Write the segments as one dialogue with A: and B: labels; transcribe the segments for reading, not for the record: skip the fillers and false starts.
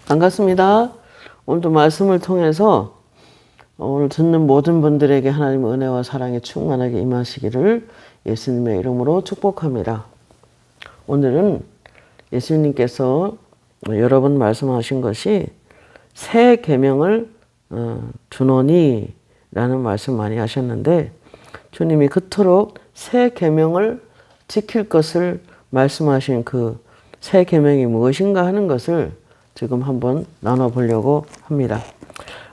A: 반갑습니다. 오늘도 말씀을 통해서 오늘 듣는 모든 분들에게 하나님의 은혜와 사랑이 충만하게 임하시기를 예수님의 이름으로 축복합니다. 오늘은 예수님께서 여러 번 말씀하신 것이 새 계명을 주노니 라는 말씀 많이 하셨는데, 주님이 그토록 새 계명을 지킬 것을 말씀하신 그 새 계명이 무엇인가 하는 것을 지금 한번 나눠보려고 합니다.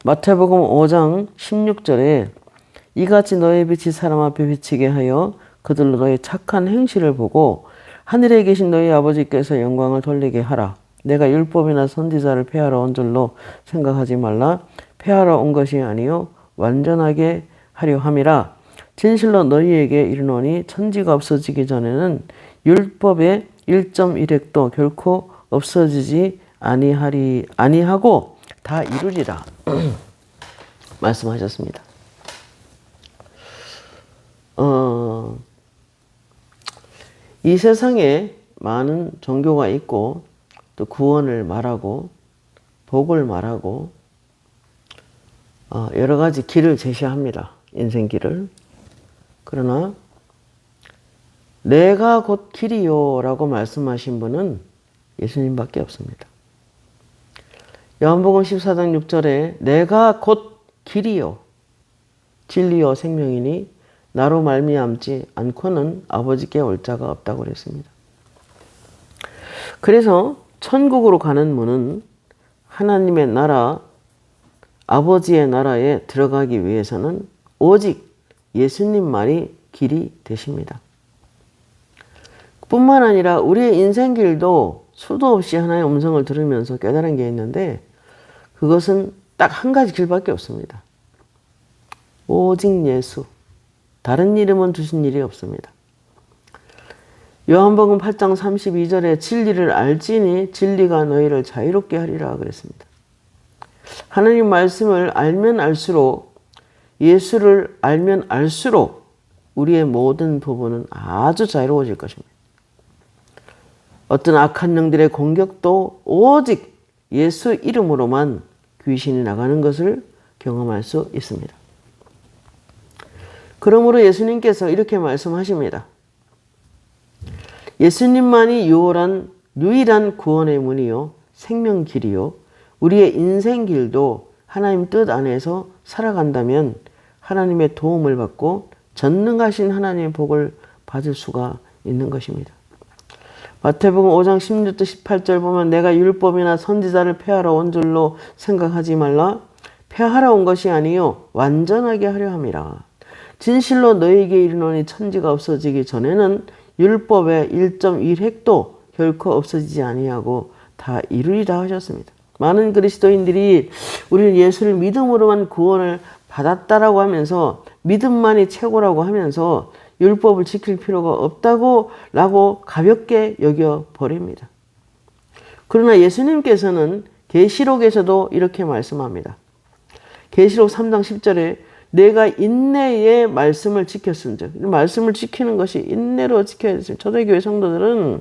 A: 마태복음 5장 16절에 이같이 너의 빛이 사람 앞에 비치게 하여 그들로 너의 착한 행실을 보고 하늘에 계신 너희 아버지께서 영광을 돌리게 하라. 내가 율법이나 선지자를 폐하러 온 줄로 생각하지 말라. 폐하러 온 것이 아니요 완전하게 하려 함이라. 진실로 너희에게 이르노니 천지가 없어지기 전에는 율법의 1.1획도 결코 없어지지 아니하고 다 이루리라 말씀하셨습니다. 이 세상에 많은 종교가 있고 또 구원을 말하고 복을 말하고 여러 가지 길을 제시합니다. 인생길을. 그러나 내가 곧 길이요 라고 말씀하신 분은 예수님밖에 없습니다. 요한복음 14장 6절에 내가 곧 길이요 진리요 생명이니 나로 말미암지 않고는 아버지께 올 자가 없다고 그랬습니다. 그래서 천국으로 가는 문은 하나님의 나라, 아버지의 나라에 들어가기 위해서는 오직 예수님만이 길이 되십니다. 뿐만 아니라 우리의 인생길도 수도 없이 하나의 음성을 들으면서 깨달은 게 있는데, 그것은 딱 한 가지 길밖에 없습니다. 오직 예수. 다른 이름은 주신 일이 없습니다. 요한복음 8장 32절에 진리를 알지니 진리가 너희를 자유롭게 하리라 그랬습니다. 하나님 말씀을 알면 알수록, 예수를 알면 알수록 우리의 모든 부분은 아주 자유로워질 것입니다. 어떤 악한 영들의 공격도 오직 예수 이름으로만 귀신이 나가는 것을 경험할 수 있습니다. 그러므로 예수님께서 이렇게 말씀하십니다. 예수님만이 유일한 구원의 문이요 생명길이요 우리의 인생길도 하나님 뜻 안에서 살아간다면 하나님의 도움을 받고 전능하신 하나님의 복을 받을 수가 있는 것입니다. 마태복음 5장 16절 18절 보면 내가 율법이나 선지자를 폐하러 온 줄로 생각하지 말라. 폐하러 온 것이 아니요 완전하게 하려 함이라. 진실로 너희에게 이르노니 천지가 없어지기 전에는 율법의 1.1획도 결코 없어지지 아니하고 다 이루리라 하셨습니다. 많은 그리스도인들이 우리는 예수를 믿음으로만 구원을 받았다라고 하면서 믿음만이 최고라고 하면서 율법을 지킬 필요가 없다고 라고 가볍게 여겨버립니다. 그러나 예수님께서는 계시록에서도 이렇게 말씀합니다. 계시록 3장 10절에 내가 인내의 말씀을 지켰은즉, 말씀을 지키는 것이 인내로 지켜야 됐어요. 초대교회 성도들은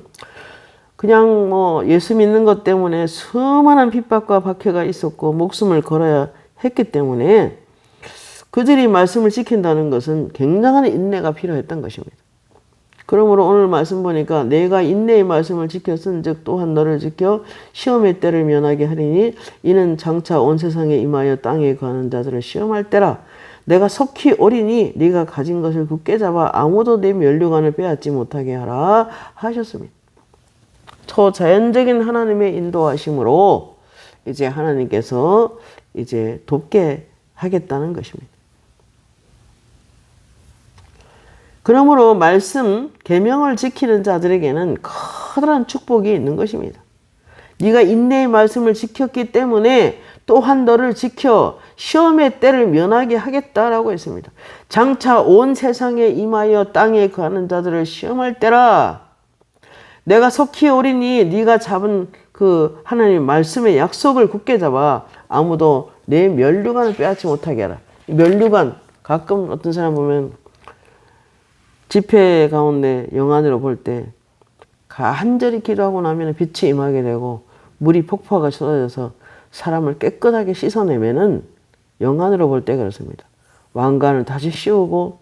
A: 그냥 예수 믿는 것 때문에 수많은 핍박과 박해가 있었고 목숨을 걸어야 했기 때문에 그들이 말씀을 지킨다는 것은 굉장한 인내가 필요했던 것입니다. 그러므로 오늘 말씀 보니까 내가 인내의 말씀을 지켰은즉 또한 너를 지켜 시험의 때를 면하게 하리니 이는 장차 온 세상에 임하여 땅에 거하는 자들을 시험할 때라. 내가 속히 오리니 네가 가진 것을 굳게 잡아 아무도 내 면류관을 빼앗지 못하게 하라 하셨습니다. 초자연적인 하나님의 인도하심으로 이제 하나님께서 이제 돕게 하겠다는 것입니다. 그러므로 말씀, 계명을 지키는 자들에게는 커다란 축복이 있는 것입니다. 네가 인내의 말씀을 지켰기 때문에 또한 너를 지켜 시험의 때를 면하게 하겠다라고 했습니다. 장차 온 세상에 임하여 땅에 거하는 자들을 시험할 때라. 내가 속히 오리니 네가 잡은 그 하나님의 말씀의 약속을 굳게 잡아 아무도 내 면류관을 빼앗지 못하게 하라. 면류관, 가끔 어떤 사람 보면 집회 가운데 영안으로 볼 때 간절히 기도하고 나면 빛이 임하게 되고 물이 폭포가 쏟아져서 사람을 깨끗하게 씻어내면은 영안으로 볼 때 그렇습니다. 왕관을 다시 씌우고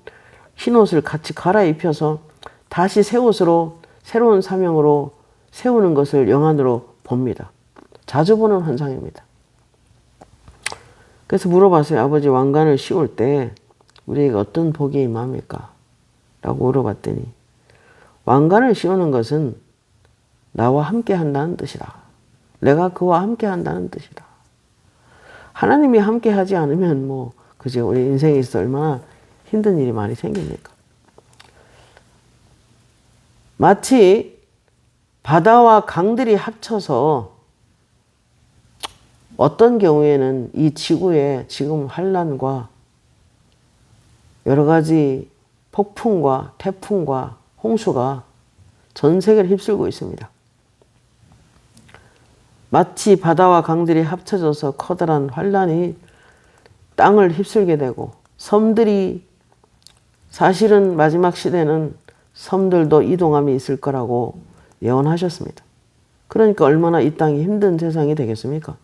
A: 흰옷을 같이 갈아입혀서 다시 새 옷으로 새로운 사명으로 세우는 것을 영안으로 봅니다. 자주 보는 환상입니다. 그래서 물어봤어요. 아버지, 왕관을 씌울 때 우리에게 어떤 복이 임합니까? 라고 물어봤더니 왕관을 씌우는 것은 나와 함께 한다는 뜻이다. 내가 그와 함께 한다는 뜻이다. 하나님이 함께 하지 않으면 그죠? 우리 인생에 있어 얼마나 힘든 일이 많이 생깁니까? 마치 바다와 강들이 합쳐서 어떤 경우에는 이 지구에 지금 환란과 여러 가지 폭풍과 태풍과 홍수가 전 세계를 휩쓸고 있습니다. 마치 바다와 강들이 합쳐져서 커다란 환란이 땅을 휩쓸게 되고 섬들이 사실은 마지막 시대는 섬들도 이동함이 있을 거라고 예언하셨습니다. 그러니까 얼마나 이 땅이 힘든 세상이 되겠습니까?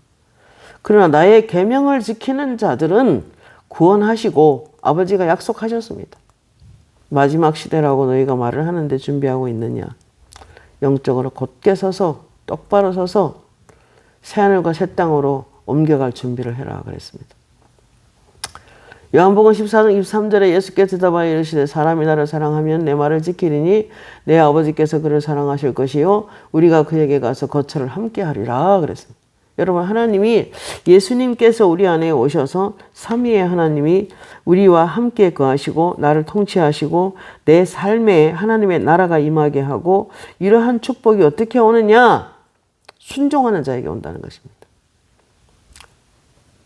A: 그러나 나의 계명을 지키는 자들은 구원하시고 아버지가 약속하셨습니다. 마지막 시대라고 너희가 말을 하는데 준비하고 있느냐? 영적으로 곧게 서서 똑바로 서서 새하늘과 새 땅으로 옮겨갈 준비를 해라 그랬습니다. 요한복음 14장 23절에 예수께서 대답하여 이르시되 사람이 나를 사랑하면 내 말을 지키리니 내 아버지께서 그를 사랑하실 것이요 우리가 그에게 가서 거처를 함께 하리라 그랬습니다. 여러분, 하나님이 예수님께서 우리 안에 오셔서 삼위의 하나님이 우리와 함께 거하시고 나를 통치하시고 내 삶에 하나님의 나라가 임하게 하고 이러한 축복이 어떻게 오느냐? 순종하는 자에게 온다는 것입니다.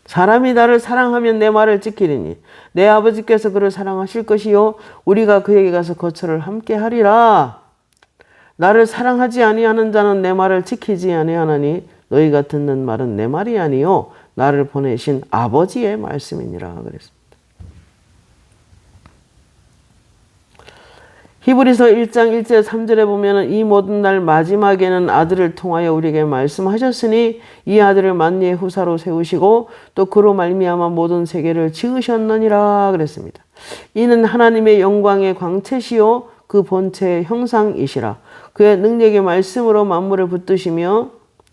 A: 사람이 나를 사랑하면 내 말을 지키리니 내 아버지께서 그를 사랑하실 것이요 우리가 그에게 가서 거처를 함께 하리라. 나를 사랑하지 아니하는 자는 내 말을 지키지 아니하나니 너희가 듣는 말은 내 말이 아니요 나를 보내신 아버지의 말씀이니라 그랬습니다. 히브리서 1장 1절 3절에 보면 이 모든 날 마지막에는 아들을 통하여 우리에게 말씀하셨으니 이 아들을 만리의 후사로 세우시고 또 그로 말미암아 모든 세계를 지으셨느니라 그랬습니다. 이는 하나님의 영광의 광채시요 그 본체의 형상이시라. 그의 능력의 말씀으로 만물을 붙드시며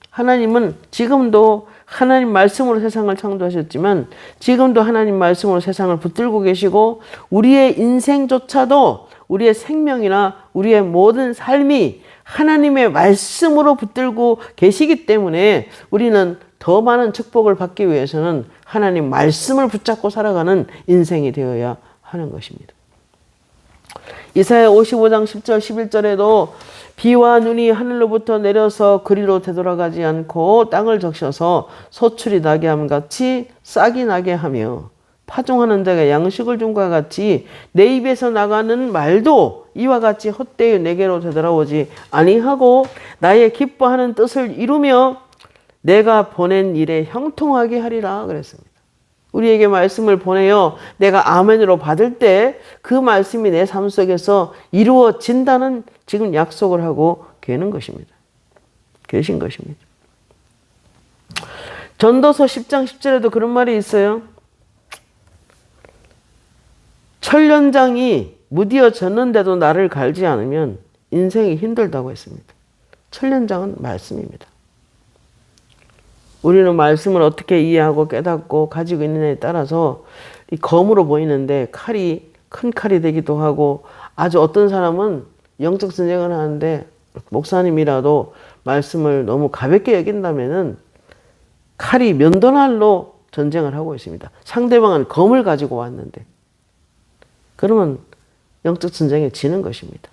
A: 하나님은 지금도 하나님 말씀으로 세상을 창조하셨지만 지금도 하나님 말씀으로 세상을 붙들고 계시고 우리의 인생조차도 우리의 생명이나 우리의 모든 삶이 하나님의 말씀으로 붙들고 계시기 때문에 우리는 더 많은 축복을 받기 위해서는 하나님 말씀을 붙잡고 살아가는 인생이 되어야 하는 것입니다. 이사야 55장 10절 11절에도 비와 눈이 하늘로부터 내려서 그리로 되돌아가지 않고 땅을 적셔서 소출이 나게 함 같이 싹이 나게 하며 파종하는 자가 양식을 줌과 같이 내 입에서 나가는 말도 이와 같이 헛되이 내게로 되돌아오지 아니하고 나의 기뻐하는 뜻을 이루며 내가 보낸 일에 형통하게 하리라 그랬습니다. 우리에게 말씀을 보내어 내가 아멘으로 받을 때 그 말씀이 내 삶 속에서 이루어진다는 지금 약속을 하고 계는 것입니다. 계신 것입니다. 전도서 10장 10절에도 그런 말이 있어요. 철련장이 무디어 졌는데도 나를 갈지 않으면 인생이 힘들다고 했습니다. 철련장은 말씀입니다. 우리는 말씀을 어떻게 이해하고 깨닫고 가지고 있느냐에 따라서 이 검으로 보이는데 칼이 큰 칼이 되기도 하고 아주 어떤 사람은 영적 전쟁을 하는데 목사님이라도 말씀을 너무 가볍게 여긴다면은 칼이 면도날로 전쟁을 하고 있습니다. 상대방은 검을 가지고 왔는데 그러면 영적 전쟁에 지는 것입니다.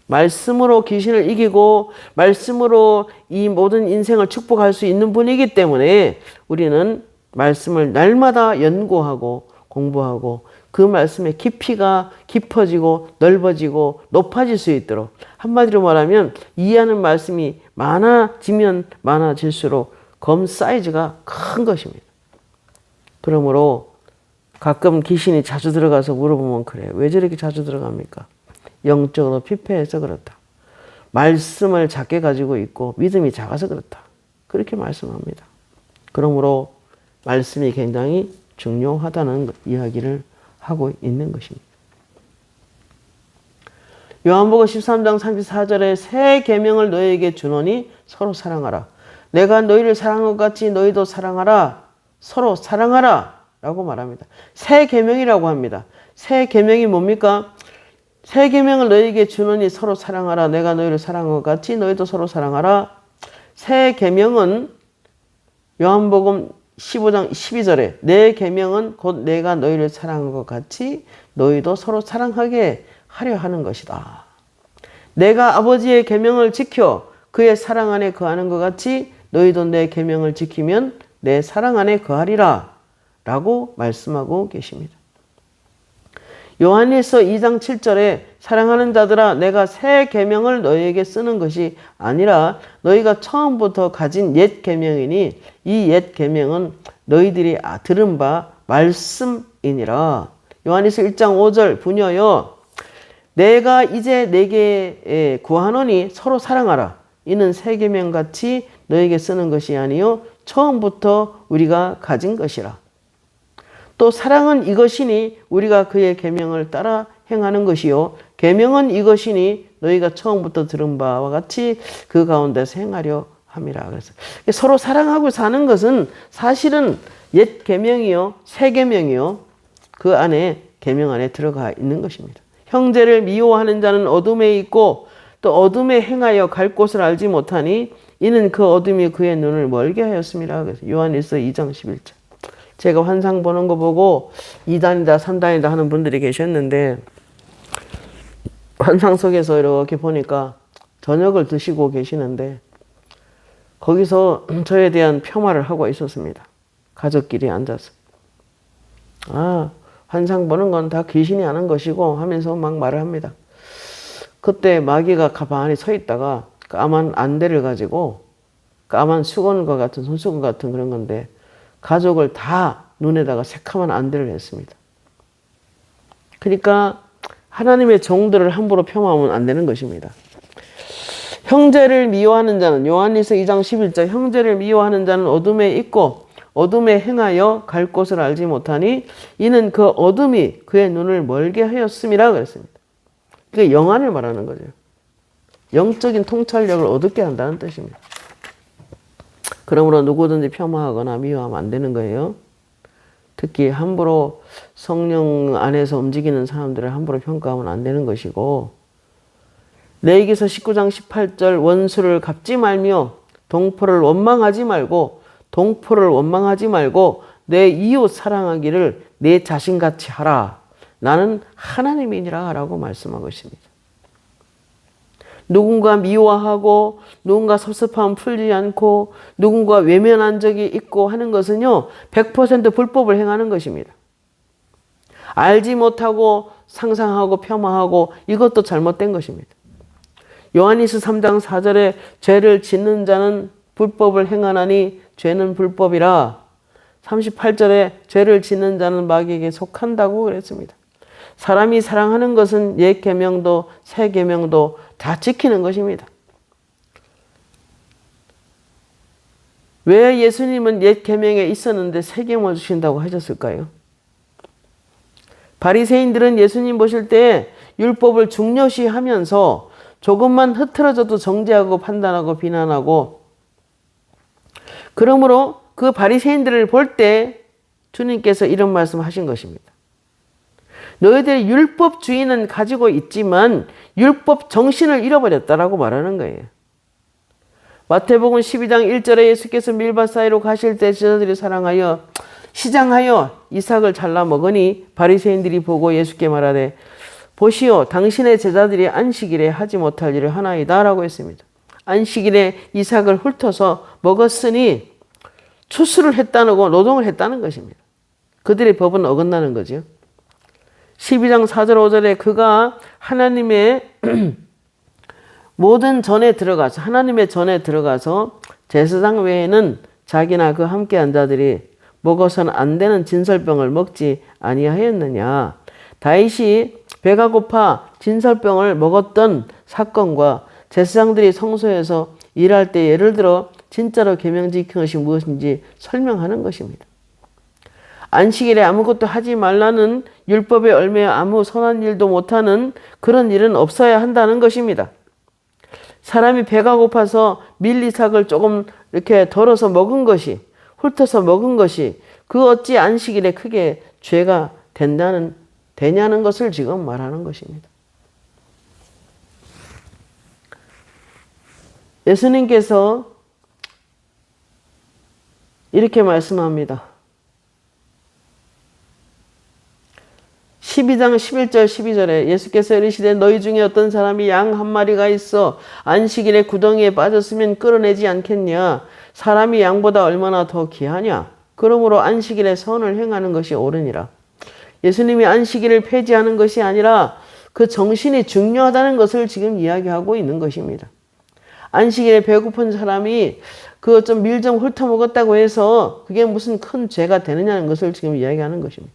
A: 말씀으로 귀신을 이기고 말씀으로 이 모든 인생을 축복할 수 있는 분이기 때문에 우리는 말씀을 날마다 연구하고 공부하고 그 말씀의 깊이가 깊어지고 넓어지고 높아질 수 있도록 한마디로 말하면 이해하는 말씀이 많아지면 많아질수록 검 사이즈가 큰 것입니다. 그러므로 가끔 귀신이 자주 들어가서 물어보면 그래요. 왜 저렇게 자주 들어갑니까? 영적으로 피폐해서 그렇다. 말씀을 작게 가지고 있고 믿음이 작아서 그렇다. 그렇게 말씀합니다. 그러므로 말씀이 굉장히 중요하다는 이야기를 하고 있는 것입니다. 요한복음 13장 34절에 새 계명을 너희에게 주노니 서로 사랑하라. 내가 너희를 사랑한 것 같이 너희도 사랑하라. 서로 사랑하라 라고 말합니다. 새 계명이라고 합니다. 새 계명이 뭡니까? 새 계명을 너희에게 주노니 서로 사랑하라. 내가 너희를 사랑한 것 같이 너희도 서로 사랑하라. 새 계명은 요한복음 15장 12절에 내 계명은 곧 내가 너희를 사랑한 것 같이 너희도 서로 사랑하게 하려 하는 것이다. 내가 아버지의 계명을 지켜 그의 사랑 안에 거하는 것 같이 너희도 내 계명을 지키면 내 사랑 안에 거하리라 라고 말씀하고 계십니다. 요한일서 2장 7절에 사랑하는 자들아 내가 새 계명을 너희에게 쓰는 것이 아니라 너희가 처음부터 가진 옛 계명이니 이 옛 계명은 너희들이 들은 바 말씀이니라. 요한일서 1장 5절 부녀여 내가 이제 내게 구하노니 서로 사랑하라. 이는 새 계명같이 너희에게 쓰는 것이 아니요 처음부터 우리가 가진 것이라. 또 사랑은 이것이니 우리가 그의 계명을 따라 행하는 것이요 계명은 이것이니 너희가 처음부터 들은 바와 같이 그 가운데서 행하려 함이라. 그래서 서로 사랑하고 사는 것은 사실은 옛 계명이요 새 계명이요 그 안에 계명 안에 들어가 있는 것입니다. 형제를 미워하는 자는 어둠에 있고 또 어둠에 행하여 갈 곳을 알지 못하니 이는 그 어둠이 그의 눈을 멀게 하였습니다. 그래서 요한일서 2장 11절. 제가 환상 보는 거 보고 2단이다 3단이다 하는 분들이 계셨는데 환상 속에서 이렇게 보니까 저녁을 드시고 계시는데 거기서 저에 대한 폄하를 하고 있었습니다. 가족끼리 앉아서. 환상 보는 건 다 귀신이 하는 것이고 하면서 막 말을 합니다. 그때 마귀가 가만히 서 있다가 까만 안대를 가지고 까만 수건과 같은 손수건 같은 그런 건데 가족을 다 눈에다가 새카만 안대를 했습니다. 그러니까 하나님의 종들을 함부로 폄하하면 안 되는 것입니다. 형제를 미워하는 자는 요한일서 2장 11절 형제를 미워하는 자는 어둠에 있고 어둠에 행하여 갈 곳을 알지 못하니 이는 그 어둠이 그의 눈을 멀게 하였음이라 그랬습니다. 그게 영안을 말하는 거죠. 영적인 통찰력을 얻게 한다는 뜻입니다. 그러므로 누구든지 폄하하거나 미워하면 안 되는 거예요. 특히 함부로 성령 안에서 움직이는 사람들을 함부로 평가하면 안 되는 것이고 레위기서 19장 18절 원수를 갚지 말며 동포를 원망하지 말고 내 이웃 사랑하기를 내 자신같이 하라. 나는 하나님이니라 라고 말씀하고 있습니다. 누군가 미워하고 누군가 섭섭함 풀지 않고 누군가 외면한 적이 있고 하는 것은요 100% 불법을 행하는 것입니다. 알지 못하고 상상하고 폄하하고 이것도 잘못된 것입니다. 요한일서 3장 4절에 죄를 짓는 자는 불법을 행하나니 죄는 불법이라 38절에 죄를 짓는 자는 마귀에게 속한다고 그랬습니다. 사람이 사랑하는 것은 옛 계명도 새 계명도 다 지키는 것입니다. 왜 예수님은 옛 계명에 있었는데 새 계명을 주신다고 하셨을까요? 바리새인들은 예수님 보실 때 율법을 중요시하면서 조금만 흐트러져도 정죄하고 판단하고 비난하고 그러므로 그 바리새인들을 볼 때 주님께서 이런 말씀하신 것입니다. 너희들의 율법주의는 가지고 있지만 율법 정신을 잃어버렸다라고 말하는 거예요. 마태복음 12장 1절에 예수께서 밀밭 사이로 가실 때 제자들이 시장하여 이삭을 잘라 먹으니 바리새인들이 보고 예수께 말하되 보시오 당신의 제자들이 안식일에 하지 못할 일을 하나이다 라고 했습니다. 안식일에 이삭을 훑어서 먹었으니 추수를 했다는 거 노동을 했다는 것입니다. 그들의 법은 어긋나는 거죠. 12장 4절 5절에 그가 하나님의 모든 전에 들어가서 하나님의 전에 들어가서 제사장 외에는 자기나 그 함께한 자들이 먹어서는 안 되는 진설병을 먹지 아니하였느냐. 다윗이 배가 고파 진설병을 먹었던 사건과 제사장들이 성소에서 일할 때 예를 들어 진짜로 계명 지킨 것이 무엇인지 설명하는 것입니다. 안식일에 아무것도 하지 말라는 율법에 얽매여 아무 선한 일도 못하는 그런 일은 없어야 한다는 것입니다. 사람이 배가 고파서 밀리삭을 조금 이렇게 덜어서 먹은 것이, 훑어서 먹은 것이 그 어찌 안식일에 크게 죄가 되냐는 것을 지금 말하는 것입니다. 예수님께서 이렇게 말씀합니다. 12장 11절 12절에 예수께서 이르시되 너희 중에 어떤 사람이 양 한 마리가 있어 안식일에 구덩이에 빠졌으면 끌어내지 않겠냐. 사람이 양보다 얼마나 더 귀하냐. 그러므로 안식일에 선을 행하는 것이 옳으니라. 예수님이 안식일을 폐지하는 것이 아니라 그 정신이 중요하다는 것을 지금 이야기하고 있는 것입니다. 안식일에 배고픈 사람이 그 좀 밀 좀 훑어 먹었다고 해서 그게 무슨 큰 죄가 되느냐는 것을 지금 이야기하는 것입니다.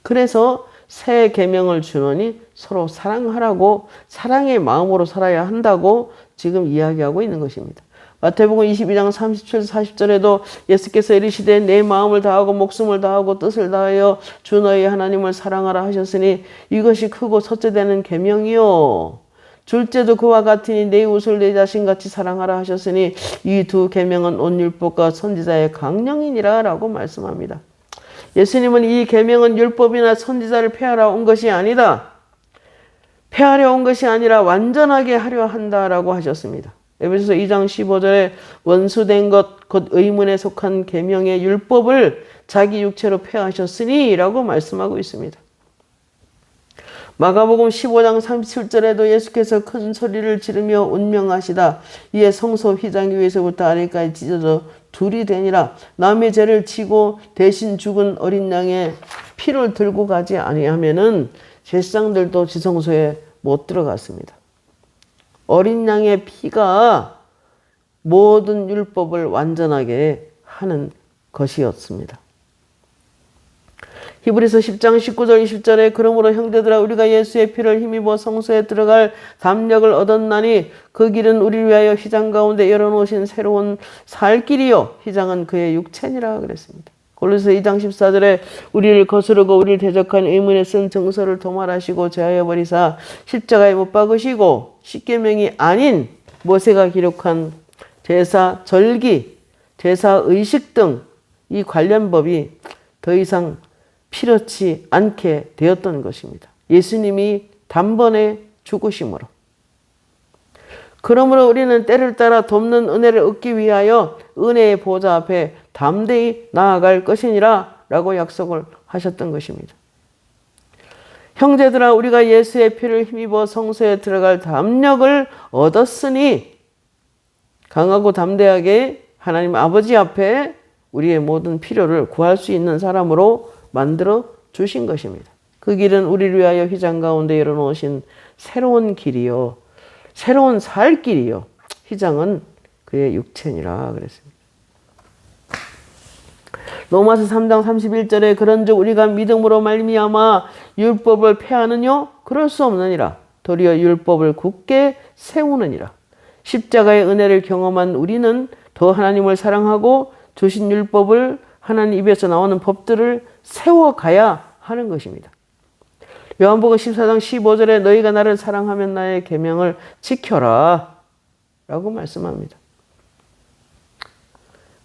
A: 그래서 새 계명을 주노니 서로 사랑하라고 사랑의 마음으로 살아야 한다고 지금 이야기하고 있는 것입니다. 마태복음 22장 37, 40절에도 예수께서 이르시되 내 마음을 다하고 목숨을 다하고 뜻을 다하여 주 너희 하나님을 사랑하라 하셨으니 이것이 크고 첫째 되는 계명이요. 둘째도 그와 같으니 내 이웃을 내 자신같이 사랑하라 하셨으니 이 두 계명은 온 율법과 선지자의 강령이니라 라고 말씀합니다. 예수님은 이 계명은 율법이나 선지자를 폐하러 온 것이 아니다. 폐하려 온 것이 아니라 완전하게 하려 한다라고 하셨습니다. 에베소서 2장 15절에 원수된 것 곧 의문에 속한 계명의 율법을 자기 육체로 폐하셨으니 라고 말씀하고 있습니다. 마가복음 15장 37절에도 예수께서 큰 소리를 지르며 운명하시다. 이에 성소 휘장 위에서부터 아래까지 찢어져 둘이 되니라. 남의 죄를 지고 대신 죽은 어린 양의 피를 들고 가지 아니하면은 제사장들도 지성소에 못 들어갔습니다. 어린 양의 피가 모든 율법을 완전하게 하는 것이었습니다. 히브리서 10장 19절 20절에 그러므로 형제들아 우리가 예수의 피를 힘입어 성소에 들어갈 담력을 얻었나니 그 길은 우리를 위하여 휘장 가운데 열어놓으신 새로운 살 길이요 휘장은 그의 육체니라 그랬습니다. 골로새 2장 14절에 우리를 거스르고 우리를 대적한 의문에 쓴 정서를 도말하시고 제하여 버리사 십자가에 못 박으시고 십계명이 아닌 모세가 기록한 제사 절기, 제사 의식 등 이 관련 법이 더 이상 필요치 않게 되었던 것입니다. 예수님이 단번에 죽으심으로. 그러므로 우리는 때를 따라 돕는 은혜를 얻기 위하여 은혜의 보좌 앞에 담대히 나아갈 것이니라 라고 약속을 하셨던 것입니다. 형제들아 우리가 예수의 피를 힘입어 성소에 들어갈 담력을 얻었으니 강하고 담대하게 하나님 아버지 앞에 우리의 모든 필요를 구할 수 있는 사람으로 만들어 주신 것입니다. 그 길은 우리를 위하여 휘장 가운데 열어놓으신 새로운 길이요. 새로운 살 길이요. 휘장은 그의 육체니라 그랬습니다. 로마서 3장 31절에 그런즉 우리가 믿음으로 말미암아 율법을 폐하느뇨? 그럴 수 없느니라. 도리어 율법을 굳게 세우느니라. 십자가의 은혜를 경험한 우리는 더 하나님을 사랑하고 주신 율법을 하나님 입에서 나오는 법들을 세워가야 하는 것입니다. 요한복음 14장 15절에 너희가 나를 사랑하면 나의 계명을 지켜라 라고 말씀합니다.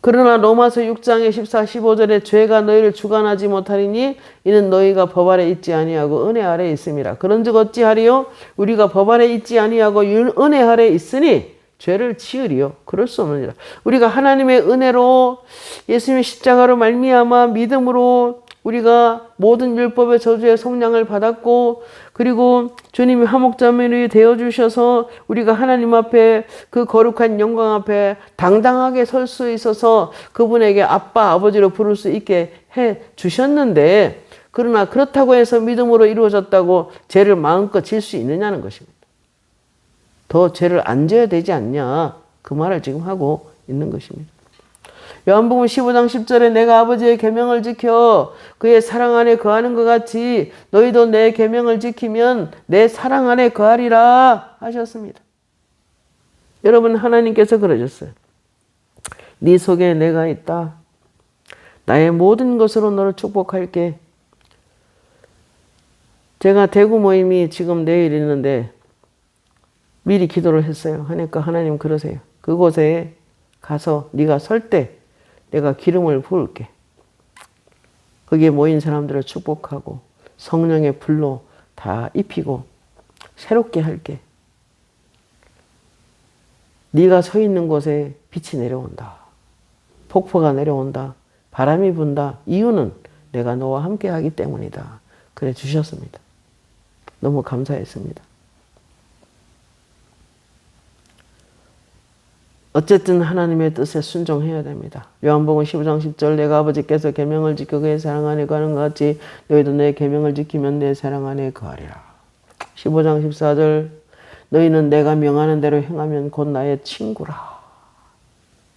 A: 그러나 로마서 6장의 14, 15절에 죄가 너희를 주관하지 못하리니 이는 너희가 법 아래 있지 아니하고 은혜 아래 있음이라. 그런즉 어찌하리요? 우리가 법 아래 있지 아니하고 은혜 아래 있으니 죄를 지으리요? 그럴 수 없느니라. 우리가 하나님의 은혜로 예수님의 십자가로 말미암아 믿음으로 우리가 모든 율법의 저주의 속량을 받았고 그리고 주님이 화목자매로 되어주셔서 우리가 하나님 앞에 그 거룩한 영광 앞에 당당하게 설 수 있어서 그분에게 아빠 아버지로 부를 수 있게 해 주셨는데 그러나 그렇다고 해서 믿음으로 이루어졌다고 죄를 마음껏 질 수 있느냐는 것입니다. 더 죄를 안 져야 되지 않냐 그 말을 지금 하고 있는 것입니다. 요한복음 15장 10절에 내가 아버지의 계명을 지켜 그의 사랑 안에 거하는 것 같이 너희도 내 계명을 지키면 내 사랑 안에 거하리라 하셨습니다. 여러분, 하나님께서 그러셨어요. 네 속에 내가 있다. 나의 모든 것으로 너를 축복할게. 제가 대구 모임이 지금 내일 있는데 미리 기도를 했어요. 하니까 하나님 그러세요. 그곳에 가서 네가 설 때 내가 기름을 부을게. 거기에 모인 사람들을 축복하고 성령의 불로 다 입히고 새롭게 할게. 네가 서 있는 곳에 빛이 내려온다. 폭포가 내려온다. 바람이 분다. 이유는 내가 너와 함께 하기 때문이다. 그래 주셨습니다. 너무 감사했습니다. 어쨌든 하나님의 뜻에 순종해야 됩니다. 요한복음 15장 10절 내가 아버지께서 계명을 지켜 그의 사랑 안에 거하는 것 같이 너희도 내 계명을 지키면 내 사랑 안에 거하리라. 15장 14절 너희는 내가 명하는 대로 행하면 곧 나의 친구라.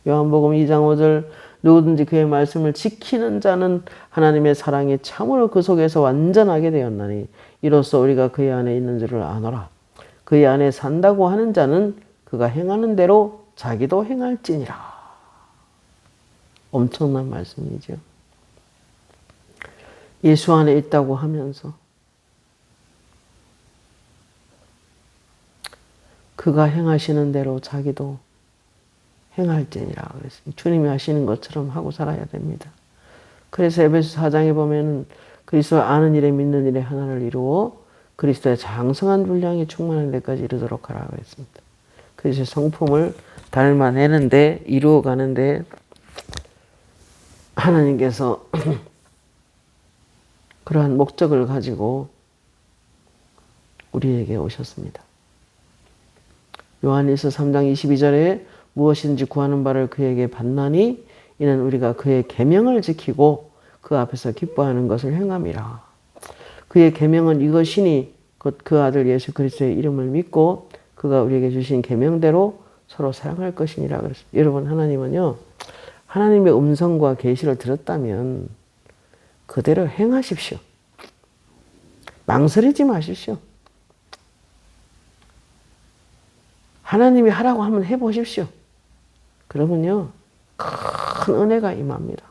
A: 요한복음 2장 5절 누구든지 그의 말씀을 지키는 자는 하나님의 사랑이 참으로 그 속에서 완전하게 되었나니 이로써 우리가 그의 안에 있는 줄을 아노라. 그의 안에 산다고 하는 자는 그가 행하는 대로 자기도 행할지니라. 엄청난 말씀이죠. 예수 안에 있다고 하면서 그가 행하시는 대로 자기도 행할지니라 그랬습니다. 주님이 하시는 것처럼 하고 살아야 됩니다. 그래서 에베소 4장에 보면 그리스도 아는 일에 믿는 일에 하나를 이루어 그리스도의 장성한 분량이 충만한 데까지 이르도록 하라 그랬습니다. 그래서 성품을 닮아내는데 이루어가는데 하나님께서 그러한 목적을 가지고 우리에게 오셨습니다. 요한일서 3장 22절에 무엇이든지 구하는 바를 그에게 받나니 이는 우리가 그의 계명을 지키고 그 앞에서 기뻐하는 것을 행함이라. 그의 계명은 이것이니 곧 그 아들 예수 그리스도의 이름을 믿고 그가 우리에게 주신 계명대로 서로 사랑할 것이니라 그랬습니다. 여러분, 하나님은요, 하나님의 음성과 계시를 들었다면 그대로 행하십시오. 망설이지 마십시오. 하나님이 하라고 하면 해보십시오. 그러면요, 큰 은혜가 임합니다.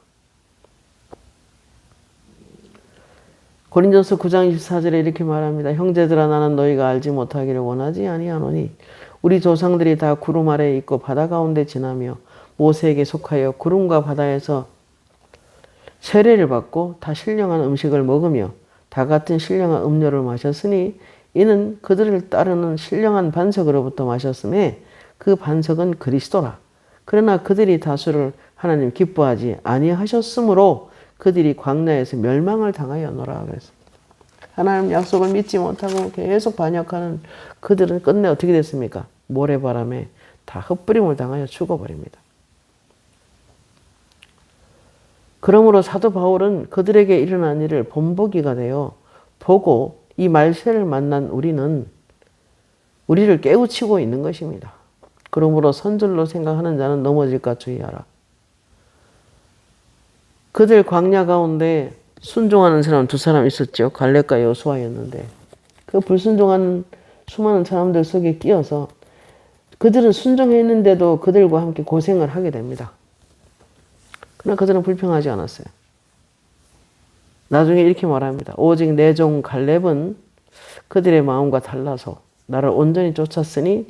A: 고린도서 9장 24절에 이렇게 말합니다. 형제들아 나는 너희가 알지 못하기를 원하지 아니하노니 우리 조상들이 다 구름 아래에 있고 바다 가운데 지나며 모세에게 속하여 구름과 바다에서 세례를 받고 다 신령한 음식을 먹으며 다 같은 신령한 음료를 마셨으니 이는 그들을 따르는 신령한 반석으로부터 마셨음에 그 반석은 그리스도라. 그러나 그들이 다수를 하나님 기뻐하지 아니하셨으므로 그들이 광야에서 멸망을 당하였노라 그랬습니다. 하나님 약속을 믿지 못하고 계속 반역하는 그들은 끝내 어떻게 됐습니까? 모래바람에 다 흩뿌림을 당하여 죽어버립니다. 그러므로 사도 바울은 그들에게 일어난 일을 본보기가 되어 보고 이 말세를 만난 우리를 깨우치고 있는 것입니다. 그러므로 선줄로 생각하는 자는 넘어질까 주의하라. 그들 광야 가운데 순종하는 사람 두 사람 있었죠. 갈렙과 여호수아였는데 그 불순종하는 수많은 사람들 속에 끼어서 그들은 순종했는데도 그들과 함께 고생을 하게 됩니다. 그러나 그들은 불평하지 않았어요. 나중에 이렇게 말합니다. 오직 내 종 갈렙은 그들의 마음과 달라서 나를 온전히 쫓았으니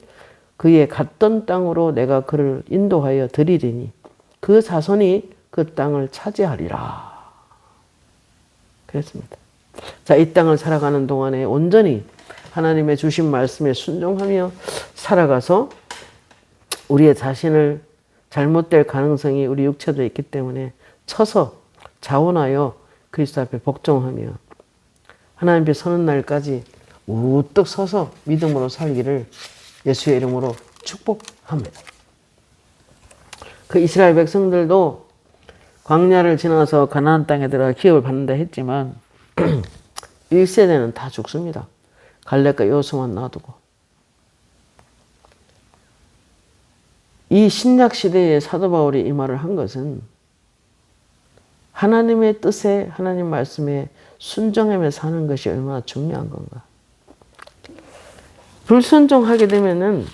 A: 그의 갔던 땅으로 내가 그를 인도하여 드리리니 그 자손이 그 땅을 차지하리라. 그랬습니다. 자, 이 땅을 살아가는 동안에 온전히 하나님의 주신 말씀에 순종하며 살아가서 우리의 자신을 잘못될 가능성이 우리 육체도 있기 때문에 쳐서 자원하여 그리스도 앞에 복종하며 하나님 앞에 서는 날까지 우뚝 서서 믿음으로 살기를 예수의 이름으로 축복합니다. 그 이스라엘 백성들도 광야를 지나서 가나안 땅에 들어가 기업을 받는다 했지만 1세대는 다 죽습니다. 갈렙과 여호수아만 놔두고. 이 신약 시대에 사도 바울이 이 말을 한 것은 하나님의 뜻에 하나님 말씀에 순종하며 사는 것이 얼마나 중요한 건가. 불순종하게 되면은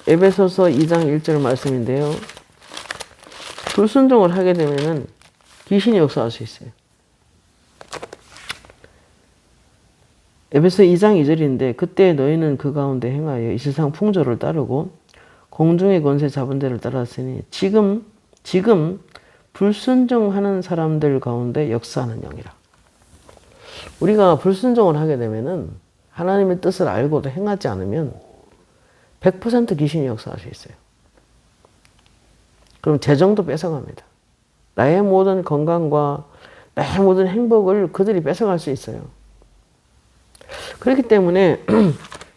A: 에베소서 2장 1절 말씀인데요. 불순종을 하게 되면은 귀신이 역사할 수 있어요. 에베소 2장 2절인데 그때 너희는 그 가운데 행하여 이 세상 풍조를 따르고 공중의 권세 잡은 데를 따랐으니 지금 불순종하는 사람들 가운데 역사하는 영이라. 우리가 불순종을 하게 되면은 하나님의 뜻을 알고도 행하지 않으면 100% 귀신이 역사할 수 있어요. 그럼 재정도 뺏어갑니다. 나의 모든 건강과 나의 모든 행복을 그들이 뺏어갈 수 있어요. 그렇기 때문에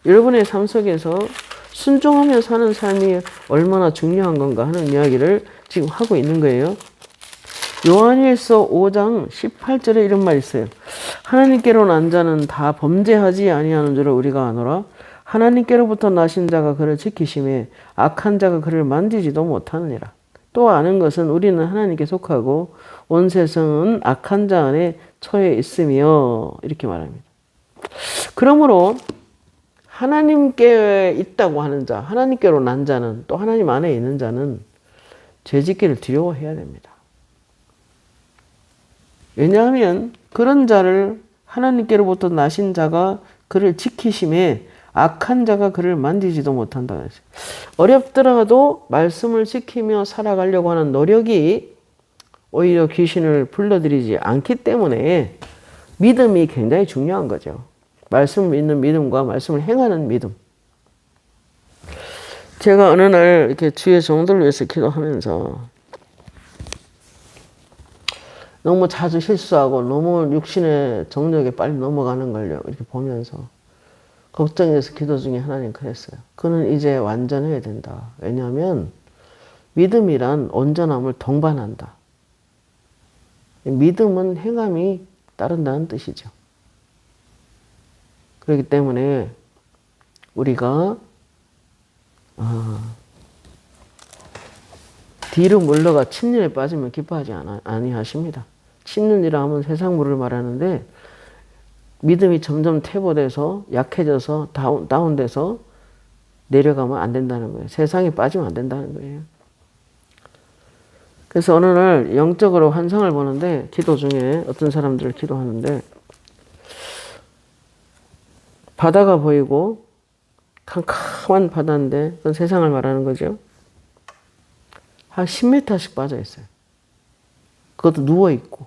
A: 여러분의 삶 속에서 순종하며 사는 삶이 얼마나 중요한 건가 하는 이야기를 지금 하고 있는 거예요. 요한일서 5장 18절에 이런 말이 있어요. 하나님께로 난 자는 다 범죄하지 아니하는 줄을 우리가 아노라. 하나님께로부터 나신 자가 그를 지키심에 악한 자가 그를 만지지도 못하느니라. 또 아는 것은 우리는 하나님께 속하고 온 세상은 악한 자 안에 처해 있으며 이렇게 말합니다. 그러므로 하나님께 있다고 하는 자, 하나님께로 난 자는, 또 하나님 안에 있는 자는 죄짓기를 두려워해야 됩니다. 왜냐하면 그런 자를 하나님께로부터 나신 자가 그를 지키심에 악한 자가 그를 만지지도 못한다. 어렵더라도 말씀을 지키며 살아가려고 하는 노력이 오히려 귀신을 불러들이지 않기 때문에 믿음이 굉장히 중요한 거죠. 말씀을 믿는 믿음과 말씀을 행하는 믿음. 제가 어느 날 이렇게 주의 종들을 위해서 기도하면서 너무 자주 실수하고 너무 육신의 정력에 빨리 넘어가는 걸 이렇게 보면서 걱정해서 기도 중에 하나님 그랬어요. 그는 이제 완전해야 된다. 왜냐하면 믿음이란 온전함을 동반한다. 믿음은 행함이 따른다는 뜻이죠. 그렇기 때문에 우리가 뒤로 물러가 침륜에 빠지면 기뻐하지 아니하십니다. 침륜이라 하면 세상 물을 말하는데 믿음이 점점 퇴보돼서 약해져서 다운돼서 내려가면 안 된다는 거예요. 세상에 빠지면 안 된다는 거예요. 그래서 어느 날 영적으로 환상을 보는데 기도 중에 어떤 사람들을 기도하는데 바다가 보이고 캄캄한 바다인데 그건 세상을 말하는 거죠. 한 10m씩 빠져 있어요. 그것도 누워 있고.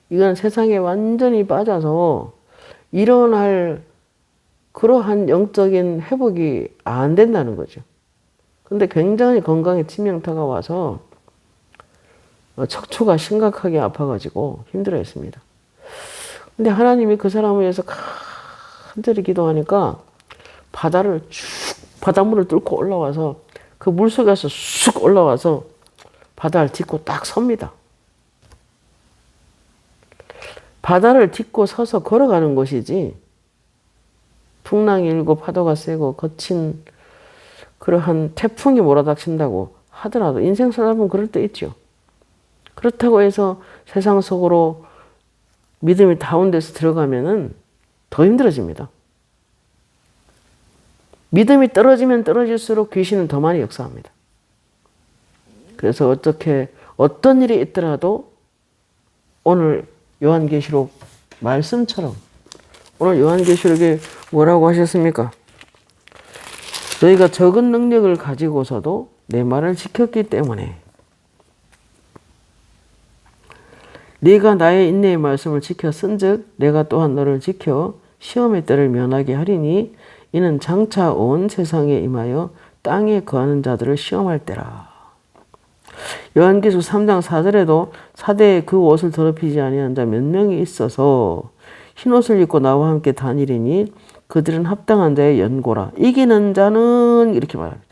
A: 이건 세상에 완전히 빠져서 일어날 그러한 영적인 회복이 안 된다는 거죠. 근데 굉장히 건강에 치명타가 와서 척추가 심각하게 아파가지고 힘들어했습니다. 근데 하나님이 그 사람을 위해서 간절히 기도하니까 바닷물을 뚫고 올라와서 그 물속에서 쑥 올라와서 바다를 딛고 딱 섭니다. 바다를 딛고 서서 걸어가는 것이지 풍랑이 일고 파도가 세고 거친 그러한 태풍이 몰아닥친다고 하더라도 인생 살다 보면 그럴 때 있죠. 그렇다고 해서 세상 속으로 믿음이 다운돼서 들어가면은 더 힘들어집니다. 믿음이 떨어지면 떨어질수록 귀신은 더 많이 역사합니다. 그래서 어떤 일이 있더라도 오늘 요한계시록 말씀처럼 오늘 요한계시록에 뭐라고 하셨습니까? 너희가 적은 능력을 가지고서도 내 말을 지켰기 때문에 네가 나의 인내의 말씀을 지켰은즉 내가 또한 너를 지켜 시험의 때를 면하게 하리니 이는 장차 온 세상에 임하여 땅에 거하는 자들을 시험할 때라. 요한계시록 3장 4절에도 사대에 그 옷을 더럽히지 아니한 자 몇 명이 있어서 흰옷을 입고 나와 함께 다니리니 그들은 합당한 자의 연고라. 이기는 자는 이렇게 말합니다.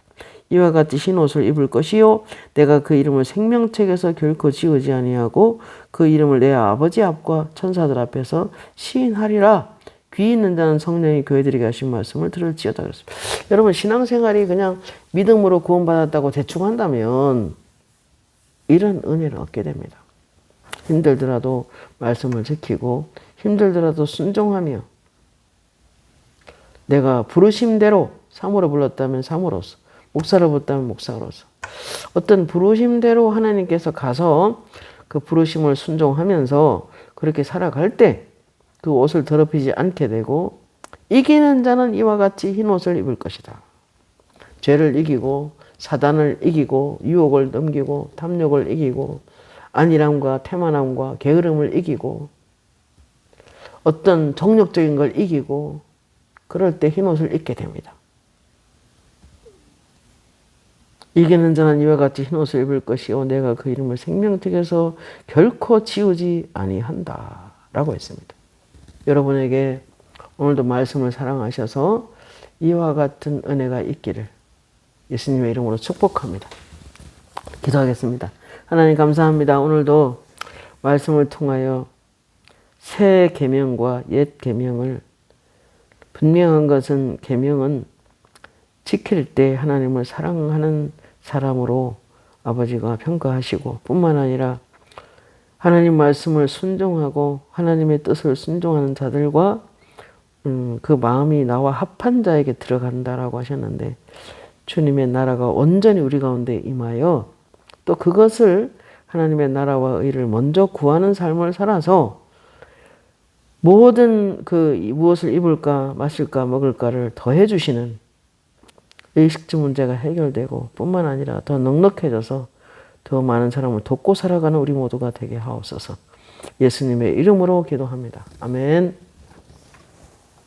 A: 이와 같이 흰옷을 입을 것이요 내가 그 이름을 생명책에서 결코 지우지 아니하고 그 이름을 내 아버지 앞과 천사들 앞에서 시인하리라. 귀 있는 자는 성령이 교회들에게 하신 말씀을 들을지어다 그랬습니다. 여러분 신앙생활이 그냥 믿음으로 구원받았다고 대충 한다면 이런 은혜를 얻게 됩니다. 힘들더라도 말씀을 지키고 힘들더라도 순종하며 내가 부르심대로 사모로 불렀다면 사모로서 목사로 붙다면 목사로서 어떤 부르심대로 하나님께서 가서 그 부르심을 순종하면서 그렇게 살아갈 때 그 옷을 더럽히지 않게 되고 이기는 자는 이와 같이 흰 옷을 입을 것이다. 죄를 이기고 사단을 이기고 유혹을 넘기고 탐욕을 이기고 안일함과 태만함과 게으름을 이기고 어떤 정욕적인 걸 이기고 그럴 때 흰 옷을 입게 됩니다. 이기는 자는 이와 같이 흰 옷을 입을 것이요 내가 그 이름을 생명책에서 결코 지우지 아니한다 라고 했습니다. 여러분에게 오늘도 말씀을 사랑하셔서 이와 같은 은혜가 있기를 예수님의 이름으로 축복합니다. 기도하겠습니다. 하나님 감사합니다. 오늘도 말씀을 통하여 새 계명과 옛 계명을 분명한 것은 계명은 지킬 때 하나님을 사랑하는 사람으로 아버지가 평가하시고 뿐만 아니라 하나님 말씀을 순종하고 하나님의 뜻을 순종하는 자들과 그 마음이 나와 합한 자에게 들어간다라고 하셨는데 주님의 나라가 온전히 우리 가운데 임하여 또 그것을 하나님의 나라와 의를 먼저 구하는 삶을 살아서 모든 그 무엇을 입을까 마실까 먹을까를 더해 주시는 의식주 문제가 해결되고 뿐만 아니라 더 넉넉해져서 더 많은 사람을 돕고 살아가는 우리 모두가 되게 하옵소서. 예수님의 이름으로 기도합니다. 아멘.